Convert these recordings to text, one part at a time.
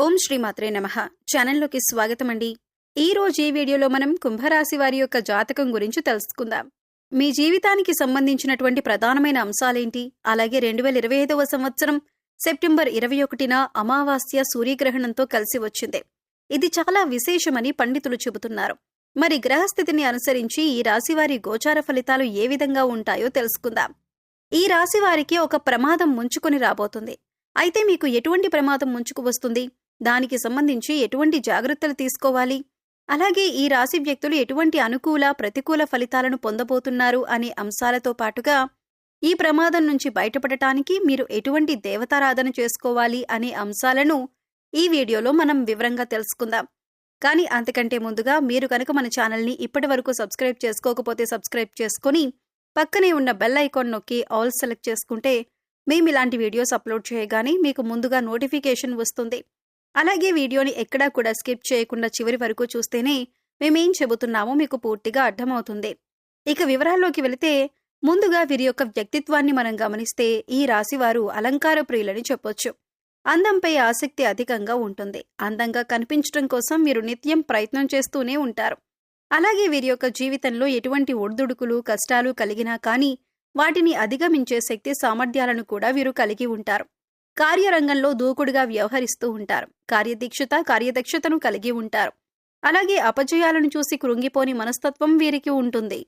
ఓం శ్రీమాత్రే నమః. ఛానల్లోకి స్వాగతం అండి. ఈ రోజు ఈ వీడియోలో మనం కుంభరాశి వారి యొక్క జాతకం గురించి తెలుసుకుందాం. మీ జీవితానికి సంబంధించినటువంటి ప్రధానమైన అంశాలేంటి, అలాగే 2025వ సంవత్సరం సెప్టెంబర్ 21న అమావాస్య సూర్యగ్రహణంతో కలిసి వచ్చింది. ఇది చాలా విశేషమని పండితులు చెబుతున్నారు. మరి గ్రహస్థితిని అనుసరించి ఈ రాశివారి గోచార ఫలితాలు ఏ విధంగా ఉంటాయో తెలుసుకుందాం. ఈ రాశి వారికి ఒక ప్రమాదం ముంచుకొని రాబోతుంది. అయితే మీకు ఎటువంటి ప్రమాదం ముంచుకు వస్తుంది, దానికి సంబంధించి ఎటువంటి జాగ్రత్తలు తీసుకోవాలి, అలాగే ఈ రాశి వ్యక్తులు ఎటువంటి అనుకూల ప్రతికూల ఫలితాలను పొందబోతున్నారు అనే అంశాలతో పాటుగా ఈ ప్రమాదం నుంచి బయటపడటానికి మీరు ఎటువంటి దేవతారాధన చేసుకోవాలి అనే అంశాలను ఈ వీడియోలో మనం వివరంగా తెలుసుకుందాం. కానీ అంతకంటే ముందుగా మీరు కనుక మన ఛానల్ని ఇప్పటి వరకు సబ్స్క్రైబ్ చేసుకోకపోతే సబ్స్క్రైబ్ చేసుకుని పక్కనే ఉన్న బెల్ ఐకాన్ నొక్కి ఆల్ సెలెక్ట్ చేసుకుంటే మేము ఇలాంటి వీడియోస్ అప్లోడ్ చేయగానే మీకు ముందుగా నోటిఫికేషన్ వస్తుంది. అలాగే వీడియోని ఎక్కడా కూడా స్కిప్ చేయకుండా చివరి వరకు చూస్తేనే మేమేం చెబుతున్నామో మీకు పూర్తిగా అర్థమవుతుంది. ఇక వివరాల్లోకి వెళితే ముందుగా వీరి యొక్క వ్యక్తిత్వాన్ని మనం గమనిస్తే ఈ రాశివారు అలంకార ప్రియులని చెప్పొచ్చు. అందంపై ఆసక్తి అధికంగా ఉంటుంది. అందంగా కనిపించడం కోసం వీరు నిత్యం ప్రయత్నం చేస్తూనే ఉంటారు. అలాగే వీరి యొక్క జీవితంలో ఎటువంటి ఒడిదుడుకులు కష్టాలు కలిగినా కానీ వాటిని అధిగమించే శక్తి సామర్థ్యాలను కూడా వీరు కలిగి ఉంటారు. కార్యరంగంలో దూకుడుగా వ్యవహరిస్తూ ఉంటారు. కార్యదక్షతను కలిగి ఉంటారు. అలాగే అపజయాలను చూసి కృంగిపోని మనస్తత్వం వీరికి ఉంటుంది.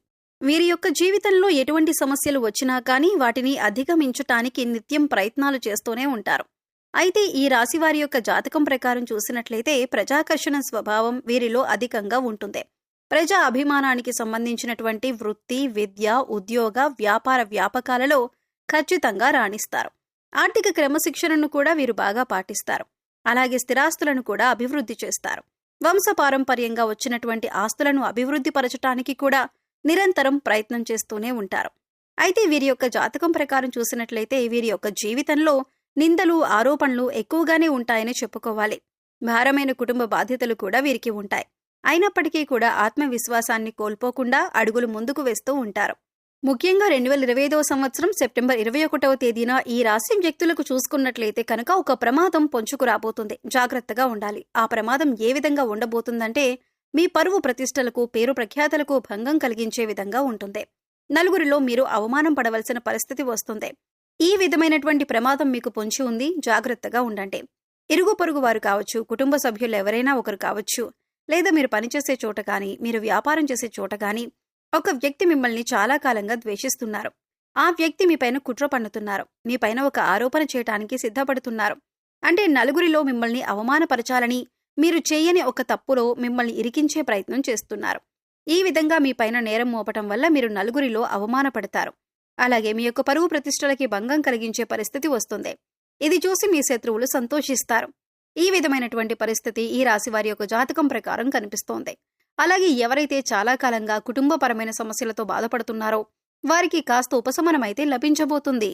వీరి యొక్క జీవితంలో ఎటువంటి సమస్యలు వచ్చినా కానీ వాటిని అధిగమించటానికి నిత్యం ప్రయత్నాలు చేస్తూనే ఉంటారు. అయితే ఈ రాశి వారి యొక్క జాతకం ప్రకారం చూసినట్లయితే ప్రజాకర్షణ స్వభావం వీరిలో అధికంగా ఉంటుంది. ప్రజా అభిమానానికి సంబంధించినటువంటి వృత్తి, విద్య, ఉద్యోగ, వ్యాపార వ్యాపకాలలో ఖచ్చితంగా రాణిస్తారు. ఆర్థిక క్రమశిక్షణను కూడా వీరు బాగా పాటిస్తారు. అలాగే స్థిరాస్తులను కూడా అభివృద్ధి చేస్తారు. వంశపారంపర్యంగా వచ్చినటువంటి ఆస్తులను అభివృద్ధి పరచటానికి కూడా నిరంతరం ప్రయత్నం చేస్తూనే ఉంటారు. అయితే వీరి యొక్క జాతకం ప్రకారం చూసినట్లయితే వీరి యొక్క జీవితంలో నిందలు, ఆరోపణలు ఎక్కువగానే ఉంటాయని చెప్పుకోవాలి. భారమైన కుటుంబ బాధ్యతలు కూడా వీరికి ఉంటాయి. అయినప్పటికీ కూడా ఆత్మవిశ్వాసాన్ని కోల్పోకుండా అడుగులు ముందుకు వేస్తూ ఉంటారు. ముఖ్యంగా 2025వ సంవత్సరం సెప్టెంబర్ 21వ తేదీన ఈ రాశి వ్యక్తులకు చూసుకున్నట్లయితే కనుక ఒక ప్రమాదం పొంచుకు రాబోతుంది. జాగ్రత్తగా ఉండాలి. ఆ ప్రమాదం ఏ విధంగా ఉండబోతుందంటే మీ పరువు ప్రతిష్టలకు, పేరు ప్రఖ్యాతలకు భంగం కలిగించే విధంగా ఉంటుంది. నలుగురిలో మీరు అవమానం పడవలసిన పరిస్థితి వస్తుంది. ఈ విధమైనటువంటి ప్రమాదం మీకు పొంచి ఉంది. జాగ్రత్తగా ఉండండి. ఇరుగు పొరుగు వారు కావచ్చు, కుటుంబ సభ్యులు ఎవరైనా ఒకరు కావచ్చు, లేదా మీరు పనిచేసే చోట కానీ, మీరు వ్యాపారం చేసే చోట కానీ ఒక వ్యక్తి మిమ్మల్ని చాలా కాలంగా ద్వేషిస్తున్నారు. ఆ వ్యక్తి మీపైన కుట్ర పన్నుతున్నారు. మీపైన ఒక ఆరోపణ చేయటానికి సిద్ధపడుతున్నారు. అంటే నలుగురిలో మిమ్మల్ని అవమానపరచాలని, మీరు చేయని ఒక తప్పులో మిమ్మల్ని ఇరికించే ప్రయత్నం చేస్తున్నారు. ఈ విధంగా మీపైన నేరం మోపటం వల్ల మీరు నలుగురిలో అవమానపడతారు. అలాగే మీ యొక్క పరువు ప్రతిష్టలకి భంగం కలిగించే పరిస్థితి వస్తుంది. ఇది చూసి మీ శత్రువులు సంతోషిస్తారు. ఈ విధమైనటువంటి పరిస్థితి ఈ రాశి వారి యొక్క జాతకం ప్రకారం కనిపిస్తోంది. అలాగే ఎవరైతే చాలా కాలంగా కుటుంబపరమైన సమస్యలతో బాధపడుతున్నారో వారికి కాస్త ఉపశమనమైతే లభించబోతుంది.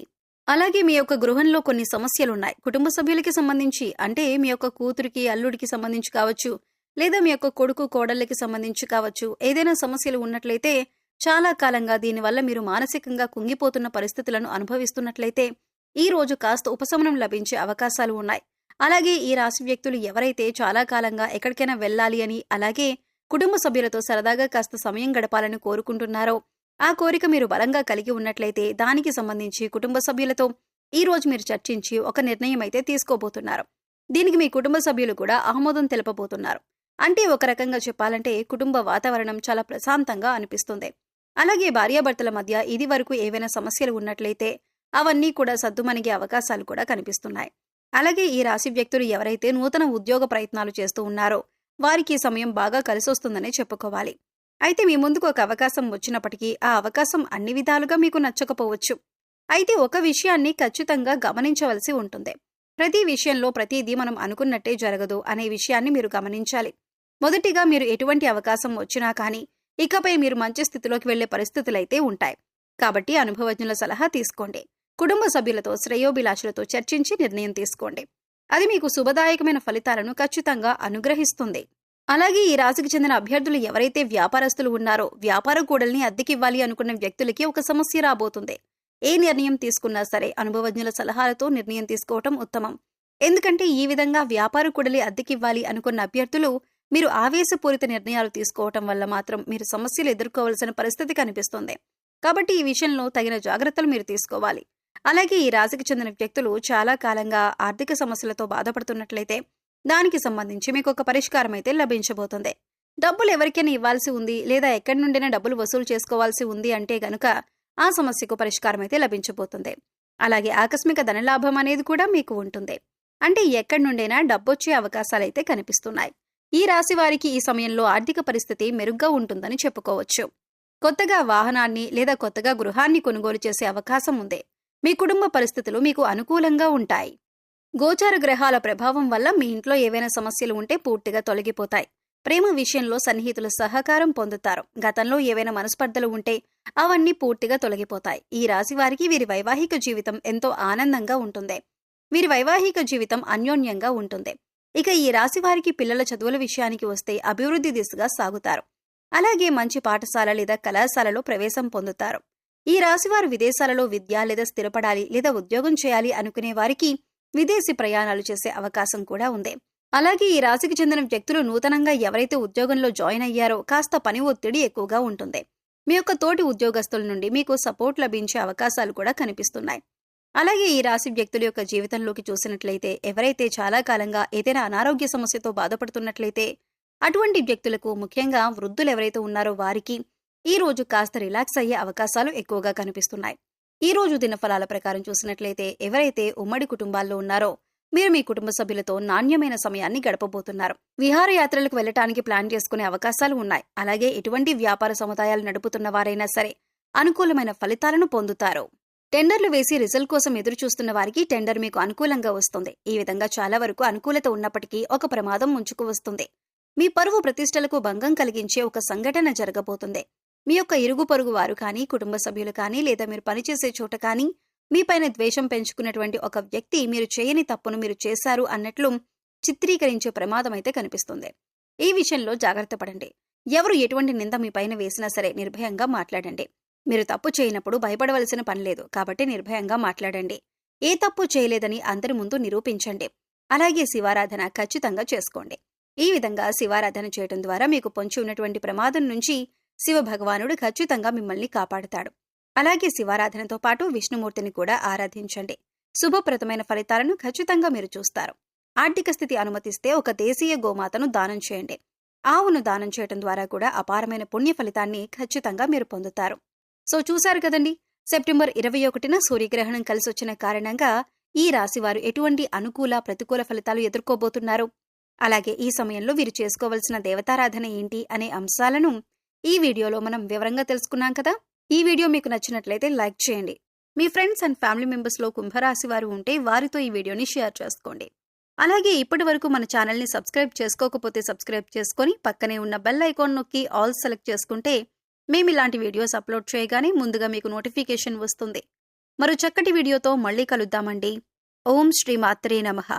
అలాగే మీ యొక్క గృహంలో కొన్ని సమస్యలున్నాయి. కుటుంబ సభ్యులకి సంబంధించి, అంటే మీ యొక్క కూతురికి, అల్లుడికి సంబంధించి కావచ్చు, లేదా మీ యొక్క కొడుకు, కోడళ్ళకి సంబంధించి కావచ్చు, ఏదైనా సమస్యలు ఉన్నట్లయితే చాలా కాలంగా దీనివల్ల మీరు మానసికంగా కుంగిపోతున్న పరిస్థితులను అనుభవిస్తున్నట్లయితే ఈ రోజు కాస్త ఉపశమనం లభించే అవకాశాలు ఉన్నాయి. అలాగే ఈ రాశి వ్యక్తులు ఎవరైతే చాలా కాలంగా ఎక్కడికైనా వెళ్ళాలి అని, అలాగే కుటుంబ సభ్యులతో సరదాగా కాస్త సమయం గడపాలని కోరుకుంటున్నారో ఆ కోరిక మీరు బలంగా కలిగి ఉన్నట్లయితే దానికి సంబంధించి కుటుంబ సభ్యులతో ఈ రోజు మీరు చర్చించి ఒక నిర్ణయం అయితే తీసుకోబోతున్నారు. దీనికి మీ కుటుంబ సభ్యులు కూడా ఆమోదం తెలపబోతున్నారు. అంటే ఒక రకంగా చెప్పాలంటే కుటుంబ వాతావరణం చాలా ప్రశాంతంగా అనిపిస్తుంది. అలాగే భార్యాభర్తల మధ్య ఇది వరకు ఏవైనా సమస్యలు ఉన్నట్లయితే అవన్నీ కూడా సద్దుమణిగే అవకాశాలు కూడా కనిపిస్తున్నాయి. అలాగే ఈ రాశి వ్యక్తులు ఎవరైతే నూతన ఉద్యోగ ప్రయత్నాలు చేస్తూ ఉన్నారో వారికి సమయం బాగా కలిసొస్తుందనే చెప్పుకోవాలి. అయితే మీ ముందుకు ఒక అవకాశం వచ్చినప్పటికీ ఆ అవకాశం అన్ని విధాలుగా మీకు నచ్చకపోవచ్చు. అయితే ఒక విషయాన్ని ఖచ్చితంగా గమనించవలసి ఉంటుంది. ప్రతి విషయంలో ప్రతిదీ మనం అనుకున్నట్టే జరగదు అనే విషయాన్ని మీరు గమనించాలి. మొదటిగా మీరు ఎటువంటి అవకాశం వచ్చినా కానీ ఇకపై మీరు మంచి స్థితిలోకి వెళ్లే పరిస్థితులైతే ఉంటాయి. కాబట్టి అనుభవజ్ఞుల సలహా తీసుకోండి. కుటుంబ సభ్యులతో, శ్రేయోభిలాషులతో చర్చించి నిర్ణయం తీసుకోండి. అది మీకు శుభదాయకమైన ఫలితాలను ఖచ్చితంగా అనుగ్రహిస్తుంది. అలాగే ఈ రాశికి చెందిన అభ్యర్థులు ఎవరైతే వ్యాపారస్తులు ఉన్నారో వ్యాపార కూడల్ని అద్దెకివ్వాలి అనుకున్న వ్యక్తులకి ఒక సమస్య రాబోతుంది. ఏ నిర్ణయం తీసుకున్నా సరే అనుభవజ్ఞుల సలహాలతో నిర్ణయం తీసుకోవటం ఉత్తమం. ఎందుకంటే ఈ విధంగా వ్యాపార కూడలి అద్దెకివ్వాలి అనుకున్న అభ్యర్థులు మీరు ఆవేశపూరిత నిర్ణయాలు తీసుకోవటం వల్ల మాత్రం మీరు సమస్యలు ఎదుర్కోవాల్సిన పరిస్థితి కనిపిస్తుంది. కాబట్టి ఈ విషయంలో తగిన జాగ్రత్తలు మీరు తీసుకోవాలి. అలాగే ఈ రాశికి చెందిన వ్యక్తులు చాలా కాలంగా ఆర్థిక సమస్యలతో బాధపడుతున్నట్లయితే దానికి సంబంధించి మీకు ఒక పరిష్కారం అయితే లభించబోతుంది. డబ్బులు ఎవరికైనా ఇవ్వాల్సి ఉంది లేదా ఎక్కడి నుండైనా డబ్బులు వసూలు చేసుకోవాల్సి ఉంది అంటే గనుక ఆ సమస్యకు పరిష్కారం అయితే లభించబోతుంది. అలాగే ఆకస్మిక ధనలాభం అనేది కూడా మీకు ఉంటుంది. అంటే ఎక్కడి నుండైనా డబ్బొచ్చే అవకాశాలైతే కనిపిస్తున్నాయి. ఈ రాశి వారికి ఈ సమయంలో ఆర్థిక పరిస్థితి మెరుగ్గా ఉంటుందని చెప్పుకోవచ్చు. కొత్తగా వాహనాన్ని లేదా కొత్తగా గృహాన్ని కొనుగోలు చేసే అవకాశం ఉంది. మీ కుటుంబ పరిస్థితులు మీకు అనుకూలంగా ఉంటాయి. గోచార గ్రహాల ప్రభావం వల్ల మీ ఇంట్లో ఏవైనా సమస్యలు ఉంటే పూర్తిగా తొలగిపోతాయి. ప్రేమ విషయంలో సన్నిహితుల సహకారం పొందుతారు. గతంలో ఏవైనా మనస్పర్ధలు ఉంటే అవన్నీ పూర్తిగా తొలగిపోతాయి. ఈ రాశి వారికి వీరి వైవాహిక జీవితం ఎంతో ఆనందంగా ఉంటుంది. వీరి వైవాహిక జీవితం అన్యోన్యంగా ఉంటుంది. ఇక ఈ రాశి వారికి పిల్లల చదువుల విషయానికి వస్తే అభివృద్ధి దిశగా సాగుతారు. అలాగే మంచి పాఠశాల లేదా కళాశాలలో ప్రవేశం పొందుతారు. ఈ రాశివారు విదేశాలలో విద్య లేదా స్థిరపడాలి లేదా ఉద్యోగం చేయాలి అనుకునే వారికి విదేశీ ప్రయాణాలు చేసే అవకాశం కూడా ఉంది. అలాగే ఈ రాశికి చెందిన వ్యక్తులు నూతనంగా ఎవరైతే ఉద్యోగంలో జాయిన్ అయ్యారో కాస్త పని ఒత్తిడి ఎక్కువగా ఉంటుంది. మీ యొక్క తోటి ఉద్యోగస్తుల నుండి మీకు సపోర్ట్ లభించే అవకాశాలు కూడా కనిపిస్తున్నాయి. అలాగే ఈ రాశి వ్యక్తుల యొక్క జీవితంలోకి చూసినట్లయితే ఎవరైతే చాలా కాలంగా ఏదైనా అనారోగ్య సమస్యతో బాధపడుతున్నట్లయితే అటువంటి వ్యక్తులకు, ముఖ్యంగా వృద్ధులు ఎవరైతే ఉన్నారో వారికి ఈ రోజు కాస్త రిలాక్స్ అయ్యే అవకాశాలు ఎక్కువగా కనిపిస్తున్నాయి. ఈ రోజు దినఫలాల ప్రకారం చూసినట్లయితే ఎవరైతే ఉమ్మడి కుటుంబాల్లో ఉన్నారో మీరు మీ కుటుంబ సభ్యులతో నాణ్యమైన సమయాన్ని గడపబోతున్నారు. విహారయాత్రలకు వెళ్లటానికి ప్లాన్ చేసుకునే అవకాశాలు ఉన్నాయి. అలాగే ఎటువంటి వ్యాపార సముదాయాలు నడుపుతున్న వారైనా సరే అనుకూలమైన ఫలితాలను పొందుతారు. టెండర్లు వేసి రిజల్ట్ కోసం ఎదురు చూస్తున్న వారికి టెండర్ మీకు అనుకూలంగా వస్తుంది. ఈ విధంగా చాలా వరకు అనుకూలత ఉన్నప్పటికీ ఒక ప్రమాదం ముంచుకు వస్తుంది. మీ పరువు ప్రతిష్టలకు భంగం కలిగించే ఒక సంఘటన జరగబోతుంది. మీ యొక్క ఇరుగు పొరుగు వారు కానీ, కుటుంబ సభ్యులు కానీ, లేదా మీరు పనిచేసే చోట కానీ మీపైన ద్వేషం పెంచుకున్నటువంటి ఒక వ్యక్తి మీరు చేయని తప్పును మీరు చేశారు అన్నట్లు చిత్రీకరించే ప్రమాదం అయితే కనిపిస్తుంది. ఈ విషయంలో జాగ్రత్త పడండి. ఎవరు ఎటువంటి నింద మీ పైన వేసినా సరే నిర్భయంగా మాట్లాడండి. మీరు తప్పు చేయనప్పుడు భయపడవలసిన పని లేదు. కాబట్టి నిర్భయంగా మాట్లాడండి. ఏ తప్పు చేయలేదని అందరి ముందు నిరూపించండి. అలాగే శివారాధన ఖచ్చితంగా చేసుకోండి. ఈ విధంగా శివారాధన చేయడం ద్వారా మీకు పొంచి ఉన్నటువంటి ప్రమాదం నుంచి శివ భగవానుడు ఖచ్చితంగా మిమ్మల్ని కాపాడుతాడు. అలాగే శివారాధనతో పాటు విష్ణుమూర్తిని కూడా ఆరాధించండి. శుభప్రదమైన ఫలితాలను ఖచ్చితంగా మీరు చూస్తారు. ఆర్థిక స్థితి అనుమతిస్తే ఒక దేశీయ గోమాతను దానం చేయండి. ఆవును దానం చేయడం ద్వారా కూడా అపారమైన పుణ్య ఫలితాన్ని ఖచ్చితంగా మీరు పొందుతారు. సో చూశారు కదండి, సెప్టెంబర్ 21న సూర్యగ్రహణం కలిసొచ్చిన కారణంగా ఈ రాశివారు ఎటువంటి అనుకూల ప్రతికూల ఫలితాలు ఎదుర్కోబోతున్నారు, అలాగే ఈ సమయంలో వీరు చేసుకోవలసిన దేవతారాధన ఏంటి అనే అంశాలను ఈ వీడియోలో మనం వివరంగా తెలుసుకున్నాం కదా. ఈ వీడియో మీకు నచ్చినట్లయితే లైక్ చేయండి. మీ ఫ్రెండ్స్ అండ్ ఫ్యామిలీ మెంబర్స్లో కుంభరాశి వారు ఉంటే వారితో ఈ వీడియోని షేర్ చేసుకోండి. అలాగే ఇప్పటి వరకు మన ఛానల్ని సబ్స్క్రైబ్ చేసుకోకపోతే సబ్స్క్రైబ్ చేసుకొని పక్కనే ఉన్న బెల్ ఐకాన్ నొక్కి ఆల్ సెలెక్ట్ చేసుకుంటే మేము ఇలాంటి వీడియోస్ అప్లోడ్ చేయగానే ముందుగా మీకు నోటిఫికేషన్ వస్తుంది. మరో చక్కటి వీడియోతో మళ్ళీ కలుద్దామండి. ఓం శ్రీ మాత్రే నమః.